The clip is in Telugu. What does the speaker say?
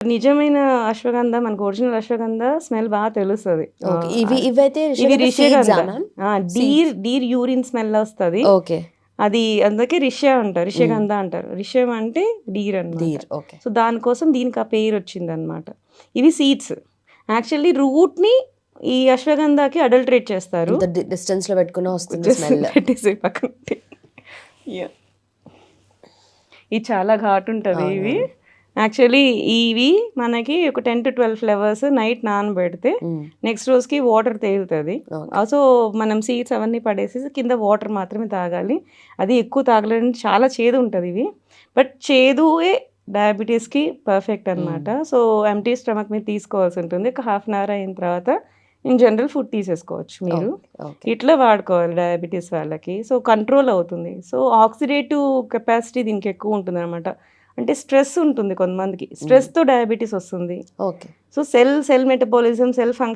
నిజమైన అశ్వగంధ మనకు ఒరిజినల్ అశ్వగంధ స్మెల్ బాగా తెలుస్తది. ఓకే. ఇవైతే ఇవి రిషిగంధ రిషిగంధ. సీడ్సా మ్యామ్? డీర్ యూరిన్ స్మెల్ వస్తది. ఓకే. అది అందుకే రిష అంటారు. రిషగంధ అంటారు. రిషం అంటే డీర్ అన్నమాట. డీర్. ఓకే. సో దానికోసం దీనికి ఆ పేరు వచ్చిందనమాట. ఇవి సీడ్స్. యాక్చువల్లీ రూట్‌ని ఈ అశ్వగంధకి అడల్టరేట్ చేస్తారు. ఇంత డిస్టెన్స్‌లో పెట్టుకున్నా వస్తుంది స్మెల్. పెట్టేసేయి పక్కన పెట్టి. యాహ్! ఇది చాలా ఘాటు ఉంటది ఇవి. యాక్చువల్లీ ఇవి మనకి ఒక 10-12 ఫ్లవర్స్ నైట్ నానబెడితే నెక్స్ట్ రోజుకి వాటర్ తేలుతుంది. సో మనం సీడ్స్ అవన్నీ పడేసి కింద వాటర్ మాత్రమే తాగాలి. అది ఎక్కువ తాగలేని చాలా చేదు ఉంటుంది ఇవి. బట్ చేదుయే డయాబెటీస్కి పర్ఫెక్ట్ అనమాట. సో ఎంటీ స్టమక్ మీద తీసుకోవాల్సి ఉంటుంది. ఒక హాఫ్ అన్ అవర్ అయిన తర్వాత ఇన్ జనరల్ ఫుడ్ తీసేసుకోవచ్చు మీరు. ఇట్లా వాడుకోవాలి డయాబెటీస్ వాళ్ళకి. సో కంట్రోల్ అవుతుంది. సో ఆక్సిడేటివ్ కెపాసిటీ దీనికి ఎక్కువ ఉంటుంది అనమాట. అంటే స్ట్రెస్ ఉంటుంది కొంతమందికి. స్ట్రెస్తో డయాబెటీస్ వస్తుంది. Okay. So cell metabolism, cell function